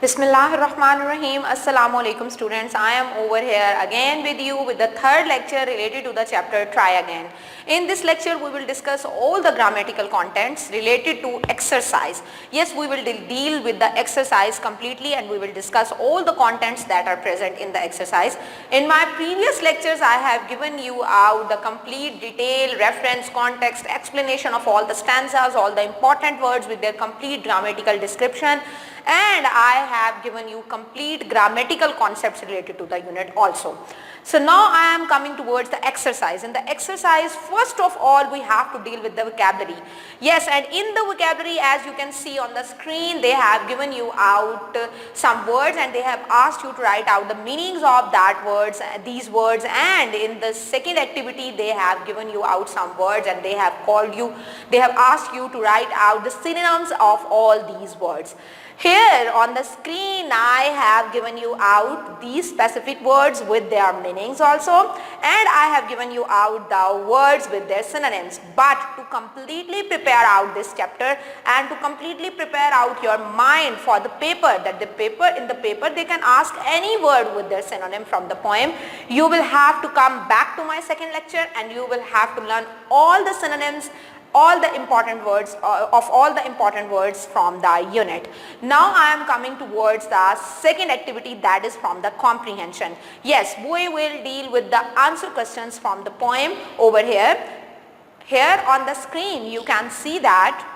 Bismillahirrahmanirrahim. Assalamu alaikum students. I am over here again with you with the third lecture related to the chapter Try Again. In this lecture we will discuss all the grammatical contents related to exercise. Yes, we will deal with the exercise completely and we will discuss all the contents that are present in the exercise. In my previous lectures I have given you out the complete detail, reference, context, explanation of all the stanzas, all the important words with their complete grammatical description, and I have given you complete grammatical concepts related to the unit also. So now I am coming towards the exercise. In the exercise, first of all we have to deal with the vocabulary. Yes, and in the vocabulary, as you can see on the screen, they have given you out some words and they have asked you to write out the meanings of that words, these words, and in the second activity they have given you out some words and they have asked you to write out the synonyms of all these words. Here on the screen I have given you out these specific words with their meanings also, and I have given you out the words with their synonyms. But to completely prepare out this chapter and to completely prepare out your mind for the paper, in the paper they can ask any word with their synonym from the poem, you will have to come back to my second lecture and you will have to learn all the synonyms, all the important words from the unit. Now I am coming towards the second activity, that is from the comprehension. Yes, we will deal with the answer questions from the poem over here. Here on the screen you can see that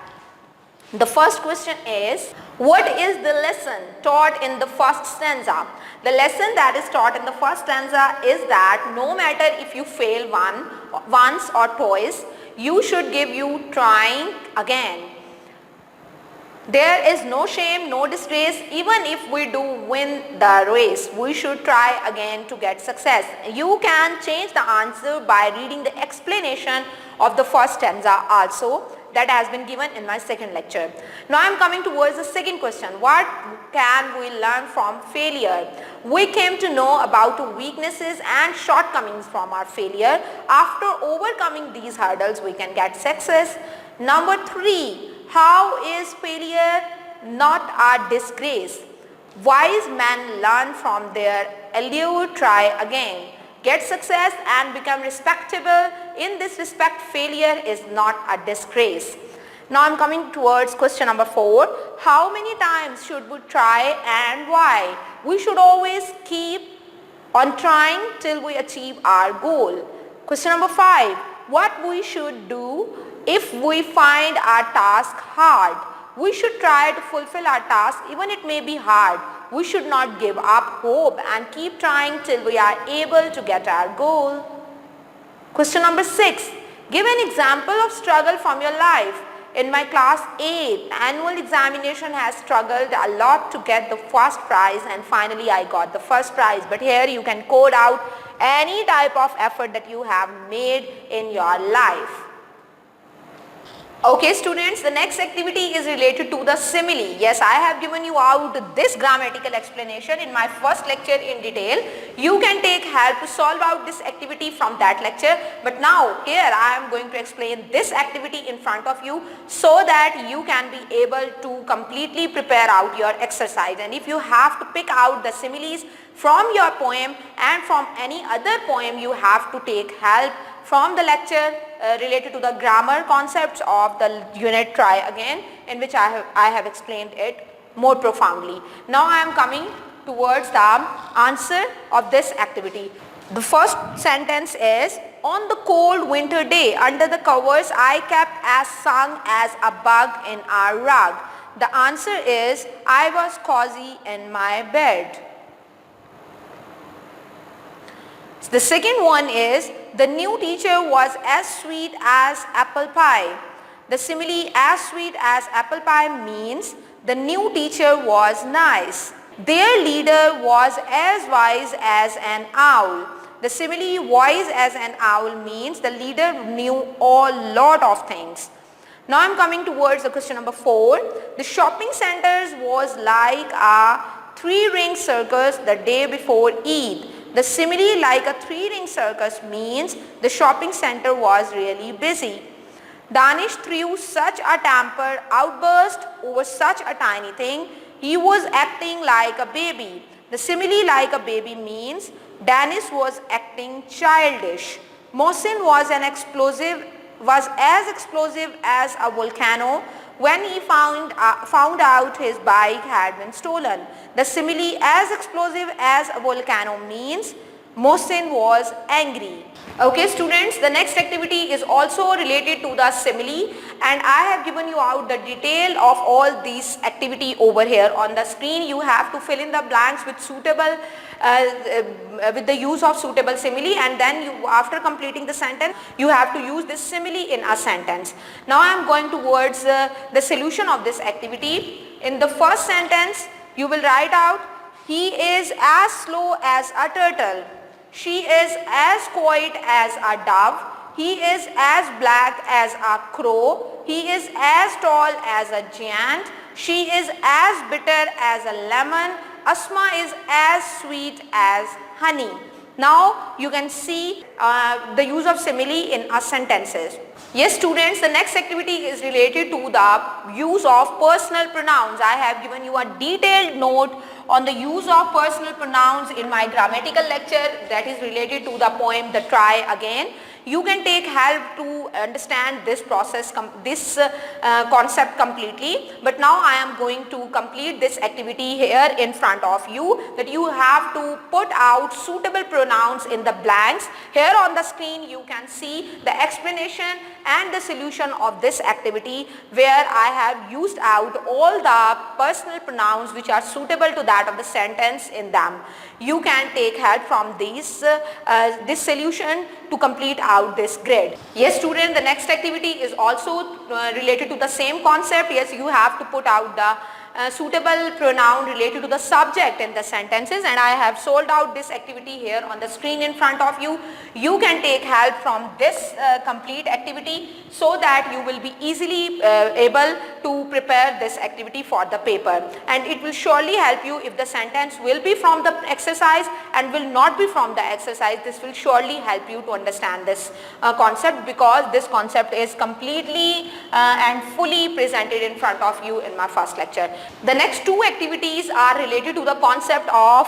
the first question is, what is the lesson taught in the first stanza? The lesson that is taught in the first stanza is that no matter if you fail once or twice, you should give you trying again. There is no shame, no disgrace. Even if we do win the race, we should try again to get success. You can change the answer by reading the explanation of the first stanza also that has been given in my second lecture. Now I am coming towards the second question. What can we learn from failure? We came to know about the weaknesses and shortcomings from our failure. After overcoming these hurdles, we can get success. Number 3, how is failure not a disgrace? Wise men learn from their failure, try again, get success and become respectable. In this respect, failure is not a disgrace. Now I am coming towards question number 4. How many times should we try and why? We should always keep on trying till we achieve our goal. Question number 5. What we should do if we find our task hard? We should try to fulfill our task even it may be hard. We should not give up hope and keep trying till we are able to get our goal. Question number 6. Give an example of struggle from your life. In my class 8, annual examination has struggled a lot to get the first prize and finally I got the first prize. But here you can code out any type of effort that you have made in your life. Okay students, the next activity is related to the simile. Yes, I have given you out this grammatical explanation in my first lecture in detail. You can take help to solve out this activity from that lecture. But now here I am going to explain this activity in front of you so that you can be able to completely prepare out your exercise. And if you have to pick out the similes from your poem and from any other poem, you have to take help from the lecture related to the grammar concepts of the unit Try Again, in which I have explained it more profoundly. Now I am coming towards the answer of this activity. The first sentence is, on the cold winter day under the covers I kept as sung as a bug in our rug. The answer is, I was cozy in my bed. The second one is, the new teacher was as sweet as apple pie. The simile as sweet as apple pie means the new teacher was nice. Their leader was as wise as an owl. The simile wise as an owl means the leader knew a lot of things. Now I am coming towards the question number 4. The shopping centers was like a 3-ring circus the day before Eid. The simile like a 3-ring circus means the shopping center was really busy. Danish threw such a temper outburst over such a tiny thing. He was acting like a baby. The simile like a baby means Dennis was acting childish. Mohsin was as explosive as a volcano when he found out his bike had been stolen. The simile as explosive as a volcano means Mohsin was angry. Okay students, the next activity is also related to the simile, and I have given you out the detail of all these activity over here on the screen. You have to fill in the blanks with suitable with the use of suitable simile, and then you, after completing the sentence, you have to use this simile in a sentence. Now I am going towards the solution of this activity. In the first sentence you will write out, he is as slow as a turtle. She is as quiet as a dove. He is as black as a crow. He is as tall as a giant. She is as bitter as a lemon. Asma is as sweet as honey. Now you can see the use of simile in our sentences. Yes students, the next activity is related to the use of personal pronouns. I have given you a detailed note on the use of personal pronouns in my grammatical lecture that is related to the poem The Try Again. You can take help to understand this process, this concept completely. But now I am going to complete this activity here in front of you, that you have to put out suitable pronouns in the blanks. Here on the screen you can see the explanation and the solution of this activity, where I have used out all the personal pronouns which are suitable to that of the sentence in them. You can take help from these this solution to complete out this grid. Yes student, the next activity is also related to the same concept. Yes, you have to put out the suitable pronoun related to the subject in the sentences, and I have sold out this activity here on the screen in front of you. You can take help from this complete activity so that you will be easily able to prepare this activity for the paper, and it will surely help you if the sentence will be from the exercise and will not be from the exercise. This will surely help you to understand this concept, because this concept is completely and fully presented in front of you in my first lecture. The next two activities are related to the concept of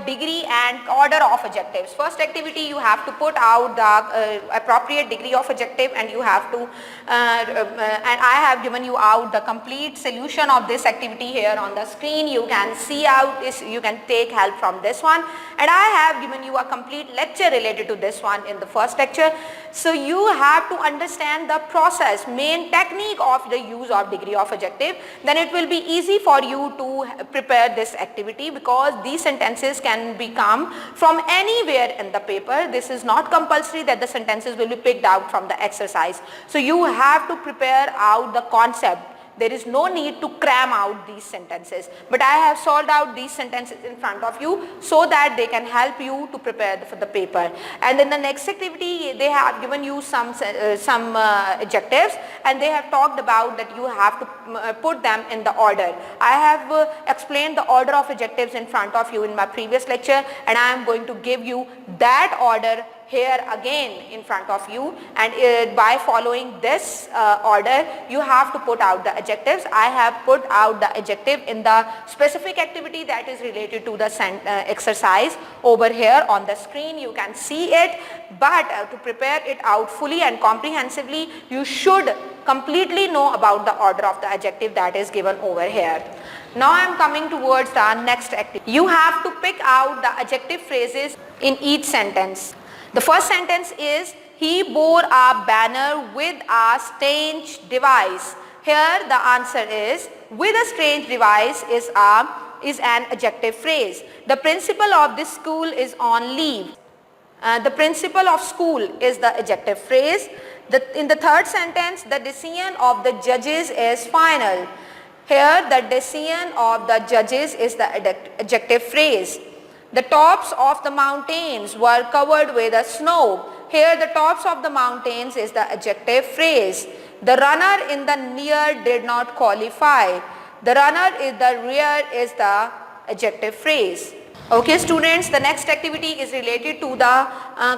degree and order of adjectives. First activity, you have to put out the appropriate degree of adjective, and you have to and I have given you out the complete solution of this activity here on the screen. You can see out this, you can take help from this one, and I have given you a complete lecture related to this one in the first lecture. So you have to understand the process, main technique of the use of degree of adjective. Then it will be easy for you to prepare this activity, because these sentences can become from anywhere in the paper. This is not compulsory that the sentences will be picked out from the exercise. So you have to prepare out the concept. There is no need to cram out these sentences, but I have solved out these sentences in front of you so that they can help you to prepare for the paper. And in the next activity, they have given you some adjectives, and they have talked about that you have to put them in the order. I have explained the order of adjectives in front of you in my previous lecture, and I am going to give you that order here again in front of you, and by following this order you have to put out the adjectives. I have put out the adjective in the specific activity that is related to the exercise over here on the screen. You can see it, but to prepare it out fully and comprehensively, you should completely know about the order of the adjective that is given over here. Now I am coming towards the next activity. You have to pick out the adjective phrases in each sentence. The first sentence is, he bore a banner with a strange device. Here the answer is, with a strange device is an adjective phrase. The principal of this school is on leave. The principal of school is the adjective phrase. In the third sentence, the decision of the judges is final. Here the decision of the judges is the adjective phrase. The tops of the mountains were covered with snow. Here the tops of the mountains is the adjective phrase. The runner in the near did not qualify. The runner in the rear is the adjective phrase. Okay students, the next activity is related to the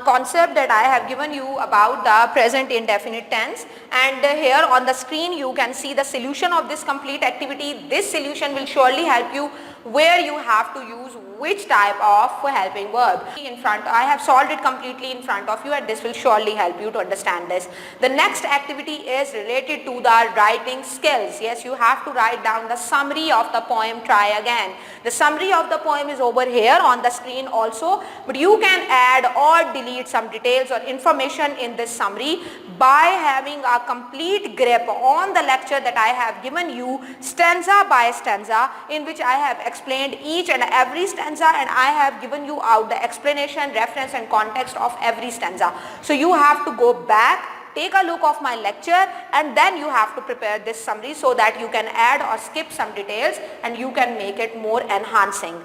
concept that I have given you about the present indefinite tense, and here on the screen you can see the solution of this complete activity. This solution will surely help you where you have to use which type of helping verb. In front, I have solved it completely in front of you, and this will surely help you to understand this. The next activity is related to the writing skills. Yes, you have to write down the summary of the poem. Try again. The summary of the poem is over here on the screen also, but you can add or delete some details or information in this summary by having a complete grip on the lecture that I have given you stanza by stanza, in which I have explained each and every stanza, and I have given you out the explanation, reference and context of every stanza. So you have to go back, take a look of my lecture, and then you have to prepare this summary so that you can add or skip some details and you can make it more enhancing.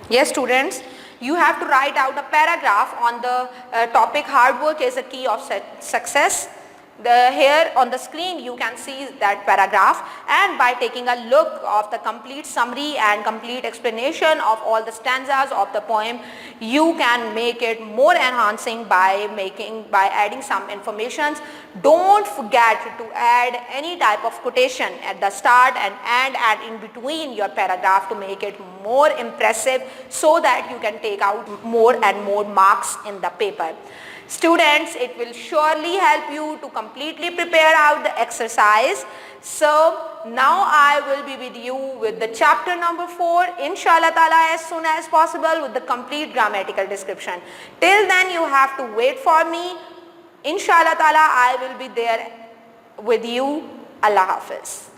Yes students, you have to write out a paragraph on the topic hard work is a key of success. Here on the screen you can see that paragraph, and by taking a look of the complete summary and complete explanation of all the stanzas of the poem, you can make it more enhancing by adding some informations. Don't forget to add any type of quotation at the start and in between your paragraph to make it more impressive, so that you can take out more and more marks in the paper. Students, it will surely help you to completely prepare out the exercise. So now I will be with you with the chapter number 4, inshallah ta'ala, as soon as possible with the complete grammatical description. Till then you have to wait for me. Inshallah ta'ala, I will be there with you. Allah Hafiz.